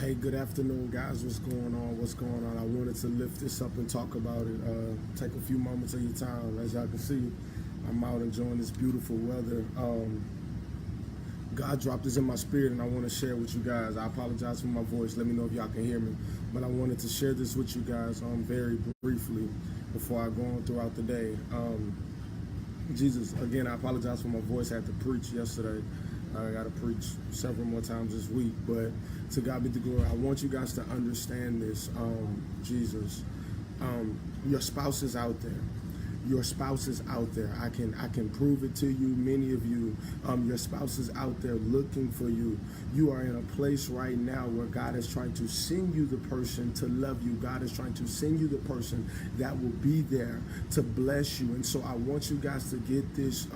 Hey, good afternoon, guys. What's going on? What's going on? I wanted to lift this up and talk about it. Take a few moments of your time. As y'all can see, I'm out enjoying this beautiful weather. God dropped this in my spirit, and I want to share with you guys. I apologize for my voice. Let me know if y'all can hear me. But I wanted to share this with you guys very briefly before I go on throughout the day. Jesus, again, I apologize for my voice. I had to preach yesterday. I got to preach several more times this week, but to God be the glory. I want you guys to understand this. Jesus, your spouse is out there. Your spouse is out there. I can prove it to you. Many of you, your spouse is out there looking for you. You are in a place right now where God is trying to send you the person to love you. God is trying to send you the person that will be there to bless you. And so I want you guys to get this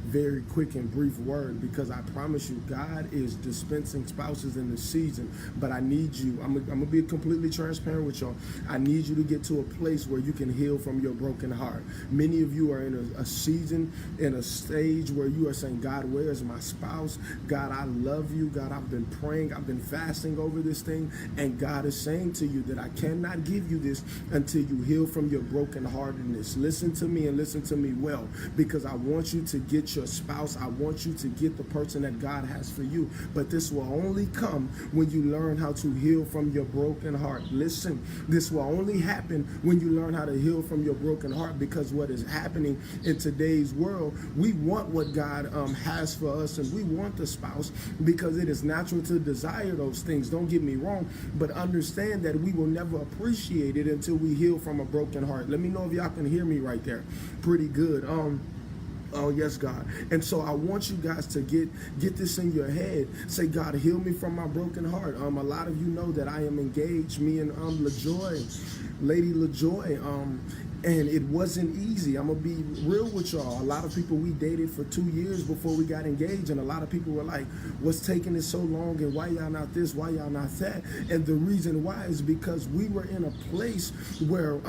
very quick and brief word, because I promise you, God is dispensing spouses in the season. But I need you. I'm gonna be completely transparent with y'all. I need you to get to a place where you can heal from your broken heart. Many of you are in a season, in a stage where you are saying, God, where is my spouse? God, I love you. God, I've been praying. I've been fasting over this thing. And God is saying to you that I cannot give you this until you heal from your brokenheartedness. Listen to me and listen to me well, because I want you to get your spouse. I want you to get the person that God has for you. But this will only come when you learn how to heal from your broken heart. Listen, this will only happen when you learn how to heal from your broken heart, because what is happening in today's world, we want what God has for us, and we want the spouse because it is natural to desire those things. Don't get me wrong, but understand that we will never appreciate it until we heal from a broken heart. Let me know if y'all can hear me right there. Pretty good. Oh, yes, God. And so I want you guys to get this in your head. Say, God, heal me from my broken heart. A lot of you know that I am engaged, me and Lady LaJoy. And it wasn't easy. I'm going to be real with y'all. A lot of people, we dated for 2 years before we got engaged. And a lot of people were like, what's taking it so long? And why y'all not this? Why y'all not that? And the reason why is because we were in a place where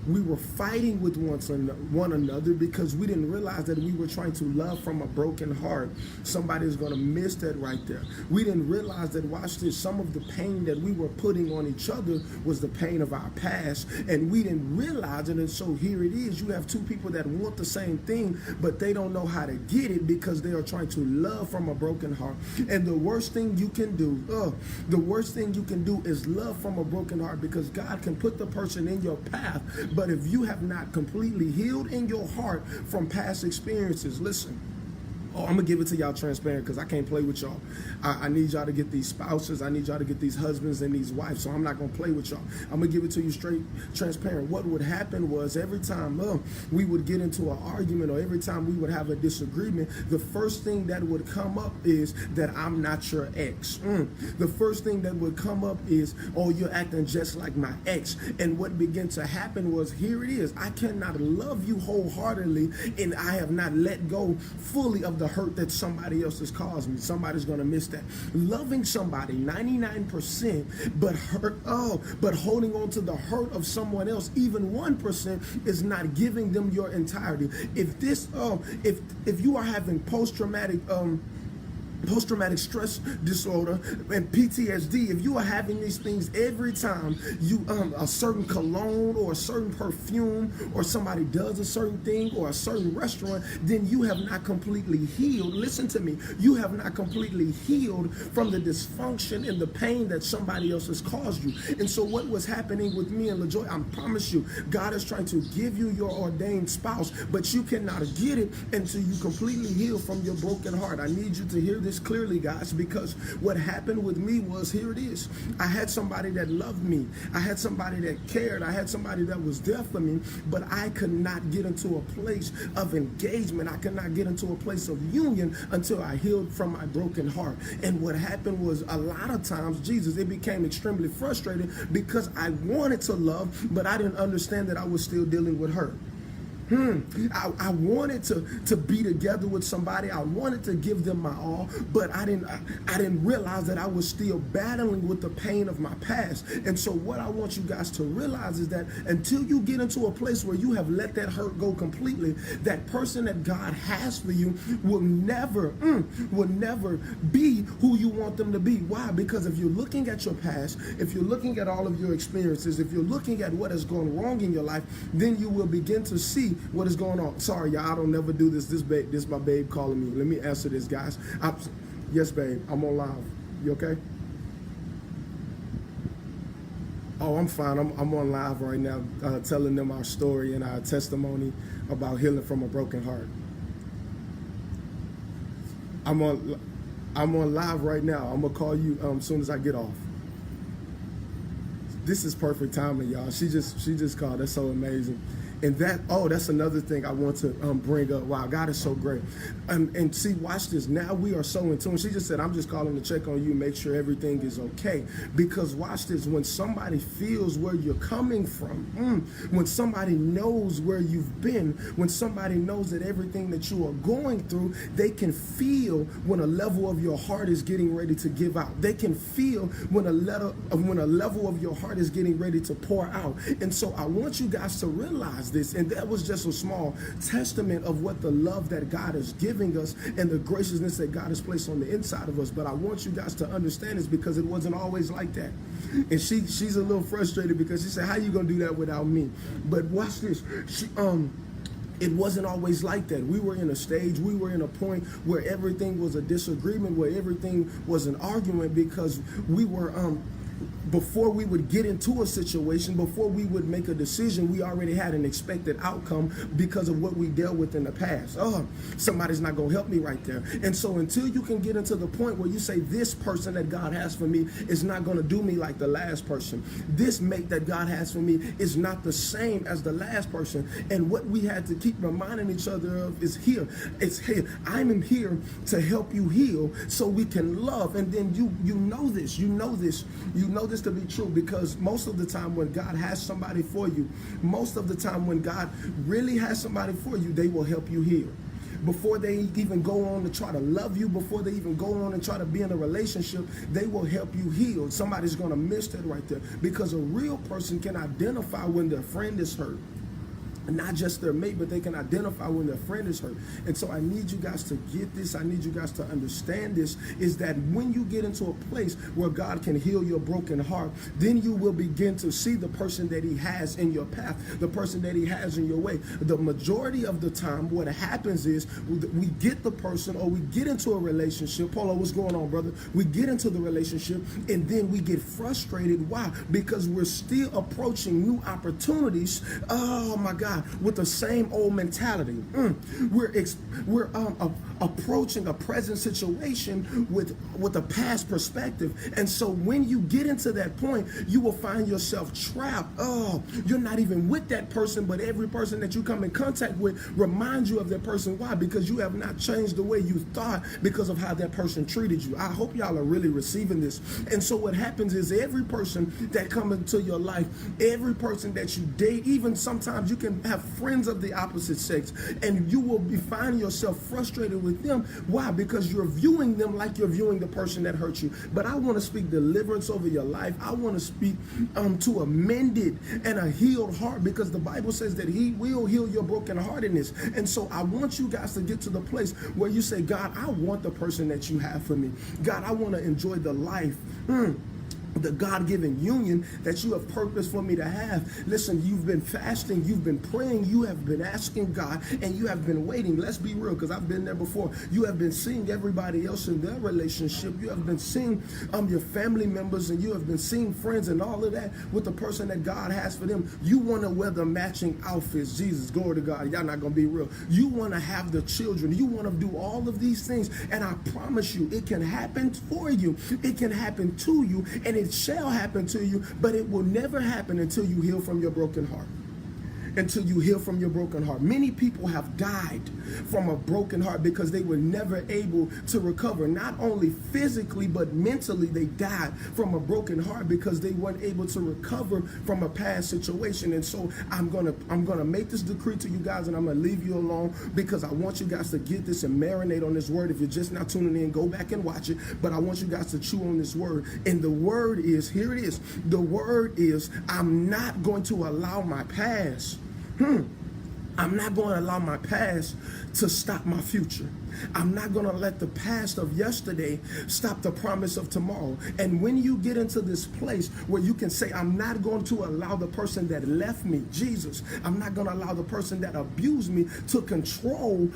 we were fighting with one another, because we didn't realize that we were trying to love from a broken heart. Somebody's going to miss that right there. We didn't realize that, watch this, some of the pain that we were putting on each other was the pain of our past. And we didn't realize it. And so here it is. You have two people that want the same thing, but they don't know how to get it because they are trying to love from a broken heart. And the worst thing you can do, is love from a broken heart, because God can put the person in your path. But if you have not completely healed in your heart from past experiences, listen. Oh, I'm going to give it to y'all transparent, because I can't play with y'all. I need y'all to get these spouses. I need y'all to get these husbands and these wives. So I'm not going to play with y'all. I'm going to give it to you straight transparent. What would happen was, every time we would get into an argument, or every time we would have a disagreement, the first thing that would come up is that I'm not your ex. The first thing that would come up is, oh, you're acting just like my ex. And what began to happen was, here it is. I cannot love you wholeheartedly, and I have not let go fully of the hurt that somebody else has caused me. Somebody's going to miss that. Loving somebody 99%, but holding on to the hurt of someone else, even 1%, is not giving them your entirety. If you are having post-traumatic stress disorder and PTSD, if you are having these things every time you a certain cologne or a certain perfume, or somebody does a certain thing, or a certain restaurant, then you have not completely healed. Listen to me. You have not completely healed from the dysfunction and the pain that somebody else has caused you. And so what was happening with me and LaJoy, I promise you, God is trying to give you your ordained spouse, but you cannot get it until you completely heal from your broken heart. I need you to hear this clearly, guys, because what happened with me was, here it is. I had somebody that loved me. I had somebody that cared. I had somebody that was there for me, but I could not get into a place of engagement. I could not get into a place of union until I healed from my broken heart. And what happened was, a lot of times, Jesus, it became extremely frustrating, because I wanted to love, but I didn't understand that I was still dealing with hurt. I wanted to be together with somebody. I wanted to give them my all, but I didn't realize that I was still battling with the pain of my past. And so what I want you guys to realize is that until you get into a place where you have let that hurt go completely, that person that God has for you will never be who you want them to be. Why? Because if you're looking at your past, if you're looking at all of your experiences, if you're looking at what has gone wrong in your life, then you will begin to see what is going on. Sorry, y'all, I don't never do this. This my babe calling me. Let me answer this, guys. Yes, babe, I'm on live. You okay? Oh, I'm fine. I'm on live right now, telling them our story and our testimony about healing from a broken heart. I'm on live right now. I'm gonna call you as soon as I get off. This is perfect timing, y'all. She just called. That's so amazing. And that's another thing I want to bring up. Wow, God is so great. And see, watch this. Now we are so in tune. She just said, I'm just calling to check on you, make sure everything is okay. Because watch this, when somebody feels where you're coming from, when somebody knows where you've been, when somebody knows that everything that you are going through, they can feel when a level of your heart is getting ready to give out. They can feel when a level of your heart is getting ready to pour out. And so I want you guys to realize this, and that was just a small testament of what the love that God is giving us and the graciousness that God has placed on the inside of us. But I want you guys to understand this, because it wasn't always like that. And she's a little frustrated because she said, how you gonna do that without me? But watch this. It wasn't always like that. We were in a stage, we were in a point where everything was a disagreement, where everything was an argument, because we were before we would get into a situation, before we would make a decision, we already had an expected outcome because of what we dealt with in the past. Oh, somebody's not going to help me right there. And so until you can get into the point where you say, this person that God has for me is not going to do me like the last person. This mate that God has for me is not the same as the last person. And what we had to keep reminding each other of is here. It's here. I'm here to help you heal so we can love. And then you know this to be true, because most of the time when God has somebody for you, most of the time when God really has somebody for you, they will help you heal. Before they even go on to try to love you, before they even go on and try to be in a relationship, they will help you heal. Somebody's going to miss that right there, because a real person can identify when their friend is hurt. Not just their mate, but they can identify when their friend is hurt. And so I need you guys to get this. I need you guys to understand this, is that when you get into a place where God can heal your broken heart, then you will begin to see the person that he has in your path, the person that he has in your way. The majority of the time, what happens is we get the person, or we get into a relationship. Paulo, what's going on, brother? We get into the relationship, and then we get frustrated. Why? Because we're still approaching new opportunities. Oh my God. With the same old mentality. We're approaching a present situation with a past perspective. And so when you get into that point, you will find yourself trapped. Oh, you're not even with that person, but every person that you come in contact with reminds you of that person. Why? Because you have not changed the way you thought because of how that person treated you. I hope y'all are really receiving this. And so what happens is every person that comes into your life, every person that you date, even sometimes you can have friends of the opposite sex, and you will be finding yourself frustrated with them. Why? Because you're viewing them like you're viewing the person that hurt you. But I want to speak deliverance over your life. I want to speak to a mended and a healed heart, because the Bible says that he will heal your brokenheartedness. And so I want you guys to get to the place where you say, God, I want the person that you have for me. God, I want to enjoy the life. The God-given union that you have purpose for me to have. Listen, you've been fasting, you've been praying, you have been asking God, and you have been waiting. Let's be real, because I've been there before. You have been seeing everybody else in their relationship. You have been seeing your family members, and you have been seeing friends and all of that with the person that God has for them. You want to wear the matching outfits. Jesus, glory to God. Y'all not going to be real. You want to have the children. You want to do all of these things, and I promise you, it can happen for you. It can happen to you, and it shall happen to you, but it will never happen until you heal from your broken heart. until you heal from your broken heart. Many people have died from a broken heart because they were never able to recover. Not only physically, but mentally, they died from a broken heart because they weren't able to recover from a past situation. And so I'm gonna make this decree to you guys, and I'm gonna leave you alone because I want you guys to get this and marinate on this word. If you're just now tuning in, go back and watch it. But I want you guys to chew on this word. And the word is, here it is. The word is, I'm not going to allow my past. I'm not going to allow my past to stop my future. I'm not going to let the past of yesterday stop the promise of tomorrow. And when you get into this place where you can say, I'm not going to allow the person that left me, Jesus, I'm not going to allow the person that abused me to control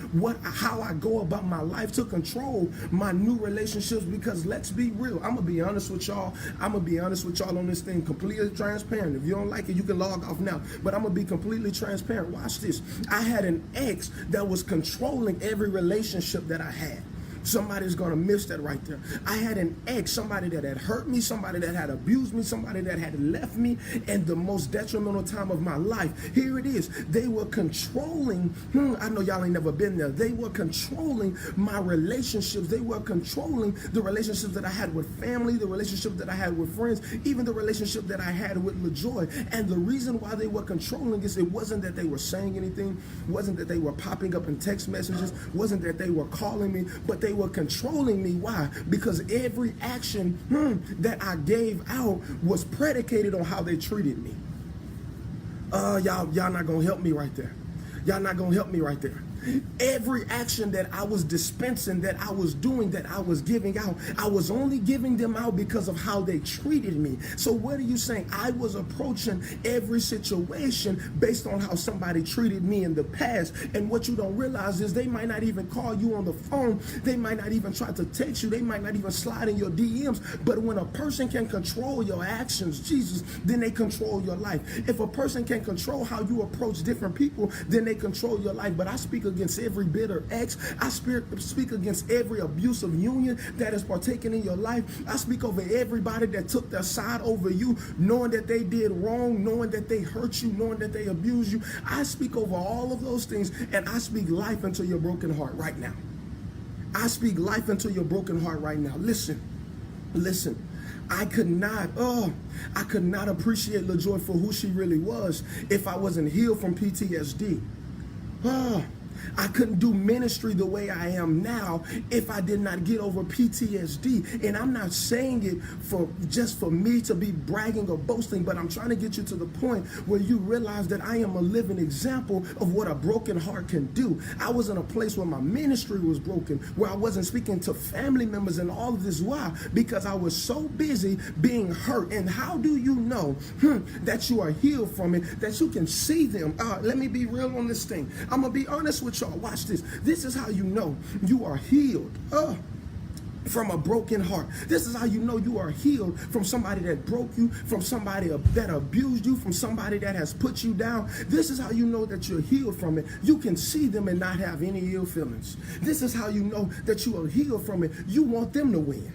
how I go about my life, to control my new relationships, because let's be real. I'm going to be honest with y'all. I'm going to be honest with y'all on this thing, completely transparent. If you don't like it, you can log off now. But I'm going to be completely transparent. Watch this. I had an ex that was controlling every relationship that I had. Somebody's going to miss that right there. I had an ex, somebody that had hurt me, somebody that had abused me, somebody that had left me in the most detrimental time of my life. Here it is. They were controlling, I know y'all ain't never been there. They were controlling my relationships. They were controlling the relationships that I had with family, the relationship that I had with friends, even the relationship that I had with LaJoy. And the reason why they were controlling is it wasn't that they were saying anything, wasn't that they were popping up in text messages, wasn't that they were calling me, but they were controlling me. Why? Because every action that I gave out was predicated on how they treated me. Y'all not gonna help me right there. Y'all not gonna help me right there. Every action that I was dispensing, that I was doing, that I was giving out, I was only giving them out because of how they treated me. So what are you saying? I was approaching every situation based on how somebody treated me in the past. And what you don't realize is they might not even call you on the phone. They might not even try to text you. They might not even slide in your DMs. But when a person can control your actions, Jesus, then they control your life. If a person can control how you approach different people, then they control your life. But I speak against every bitter ex. I speak against every abusive union that is partaking in your life. I speak over everybody that took their side over you, knowing that they did wrong, knowing that they hurt you, knowing that they abused you. I speak over all of those things, and I speak life into your broken heart right now. I speak life into your broken heart right now. Listen. I could not appreciate LaJoy for who she really was if I wasn't healed from PTSD. I couldn't do ministry the way I am now if I did not get over PTSD. And I'm not saying it just for me to be bragging or boasting, but I'm trying to get you to the point where you realize that I am a living example of what a broken heart can do. I was in a place where my ministry was broken, where I wasn't speaking to family members and all of this. Why? Because I was so busy being hurt. And how do you know that you are healed from it, that you can see them? Let me be real on this thing. I'm going to be honest with y'all. Watch this. This is how you know you are healed from a broken heart. This is how you know you are healed from somebody that broke you, from somebody that abused you, from somebody that has put you down. This is how you know that you're healed from it. You can see them and not have any ill feelings. This is how you know that you are healed from it. You want them to win.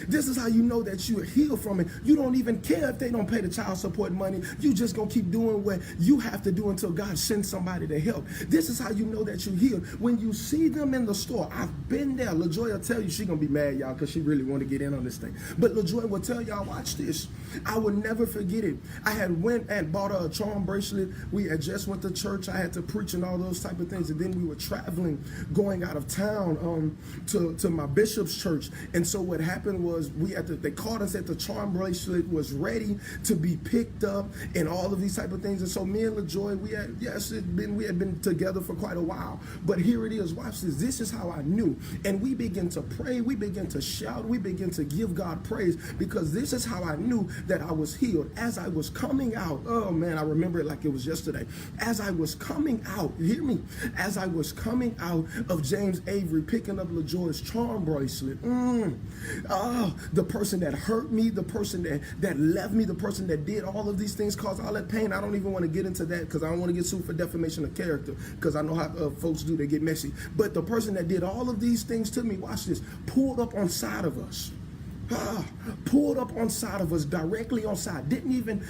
This is how you know that you are healed from it. You don't even care if they don't pay the child support money. You just gonna keep doing what you have to do until God sends somebody to help. This is how you know that you're healed. When you see them in the store, I've been there. LaJoy will tell you, she gonna be mad, y'all, because she really want to get in on this thing. But LaJoy will tell y'all, watch this. I will never forget it. I had went and bought a charm bracelet. We had just went to church. I had to preach and all those type of things. And then we were traveling, going out of town to my bishop's church. And so what happened was they called us at the charm bracelet was ready to be picked up and all of these type of things. And so me and LaJoy, we had been together for quite a while. But here it is. Watch this. This is how I knew. And we begin to pray. We begin to shout. We begin to give God praise, because this is how I knew that I was healed. As I was coming out, oh man, I remember it like it was yesterday. As I was coming out, hear me, as I was coming out of James Avery, picking up LaJoy's charm bracelet, the person that hurt me, the person that left me, the person that did all of these things, caused all that pain. I don't even want to get into that because I don't want to get sued for defamation of character, because I know how folks do, they get messy. But the person that did all of these things to me, watch this, pulled up on side of us. pulled up on side of us, directly on side. Didn't even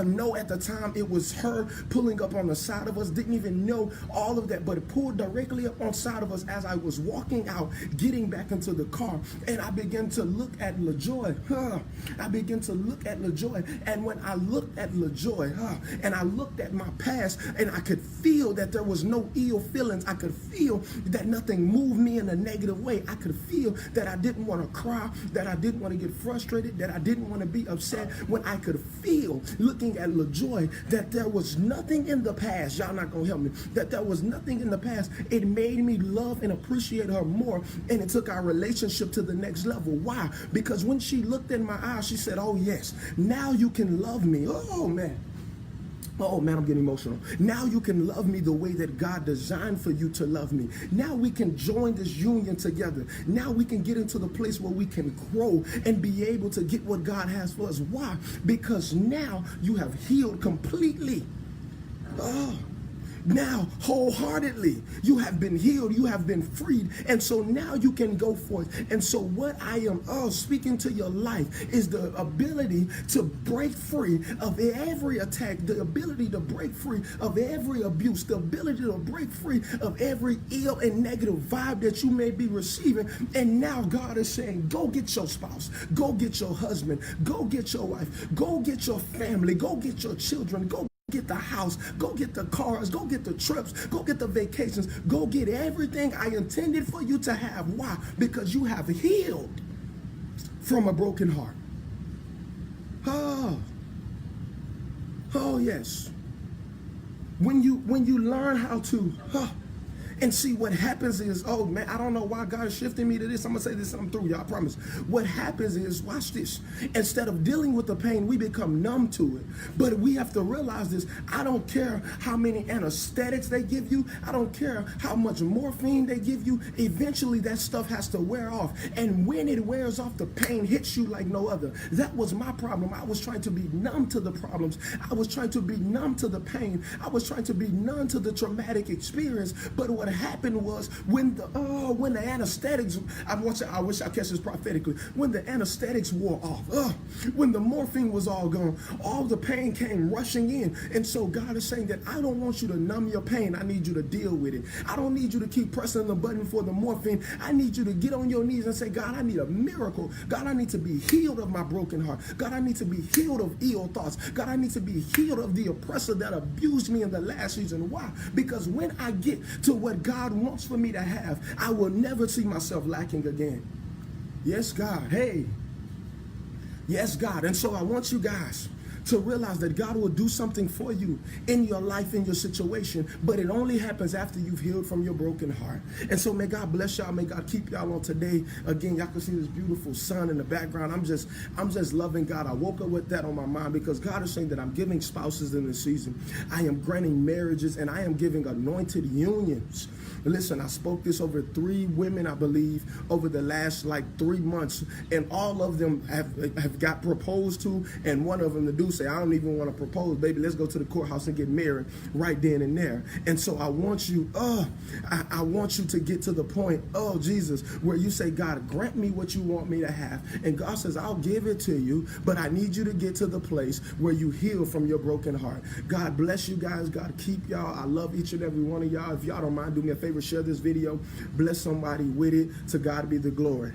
know at the time it was her pulling up on the side of us. Didn't even know all of that, but it pulled directly up on side of us as I was walking out, getting back into the car. And I began to look at LaJoy. I began to look at LaJoy. And when I looked at LaJoy, and I looked at my past, and I could feel that there was no ill feelings. I could feel that nothing moved me in a negative way. I could feel that I didn't want to cry, that I didn't want to get frustrated, that I didn't want to be upset. When I could feel, looking at LaJoy, that there was nothing in the past. Y'all not gonna help me. That there was nothing in the past. It made me love and appreciate her more, and it took our relationship to the next level. Why? Because when she looked in my eyes, she said, "Oh yes, now you can love me." Oh man. Oh man, I'm getting emotional. Now you can love me the way that God designed for you to love me. Now we can join this union together. Now we can get into the place where we can grow and be able to get what God has for us. Why? Because now you have healed completely. Oh. Now, wholeheartedly, you have been healed, you have been freed, and so now you can go forth. And so what I am speaking to your life is the ability to break free of every attack, the ability to break free of every abuse, the ability to break free of every ill and negative vibe that you may be receiving. And now God is saying, go get your spouse, go get your husband, go get your wife, go get your family, go get your children, go get the house, go get the cars, go get the trips, go get the vacations, go get everything I intended for you to have. Why? Because you have healed from a broken heart. Oh yes. When you learn how to and see, what happens is, oh man, I don't know why God is shifting me to this. I'm gonna say this and I'm through, y'all, I promise. What happens is, watch this. Instead of dealing with the pain, we become numb to it. But we have to realize this. I don't care how many anesthetics they give you. I don't care how much morphine they give you. Eventually that stuff has to wear off. And when it wears off, the pain hits you like no other. That was my problem. I was trying to be numb to the problems. I was trying to be numb to the pain. I was trying to be numb to the traumatic experience. But what happened was, when the anesthetics, I wish I catch this prophetically, when the anesthetics wore off, when the morphine was all gone, all the pain came rushing in. And so God is saying that I don't want you to numb your pain. I need you to deal with it. I don't need you to keep pressing the button for the morphine. I need you to get on your knees and say, God, I need a miracle. God, I need to be healed of my broken heart. God, I need to be healed of ill thoughts. God, I need to be healed of the oppressor that abused me in the last season. Why? Because when I get to what God wants for me to have, I will never see myself lacking again. Yes, God. Hey. Yes, God. And so I want you guys to realize that God will do something for you in your life, in your situation, but it only happens after you've healed from your broken heart. And so may God bless y'all. May God keep y'all on today. Again, y'all can see this beautiful sun in the background. I'm just loving God. I woke up with that on my mind because God is saying that I'm giving spouses in this season. I am granting marriages, and I am giving anointed unions. Listen, I spoke this over 3 women, I believe, over the last 3 months, and all of them have got proposed to, and one of them, the dude, say, I don't even want to propose, baby, let's go to the courthouse and get married right then and there. And so I want you, I want you to get to the point, oh Jesus, where you say, God, grant me what you want me to have. And God says, I'll give it to you, but I need you to get to the place where you heal from your broken heart. God bless you guys. God keep y'all. I love each and every one of y'all. If y'all don't mind, do me a favor, share this video. Bless somebody with it. To God be the glory.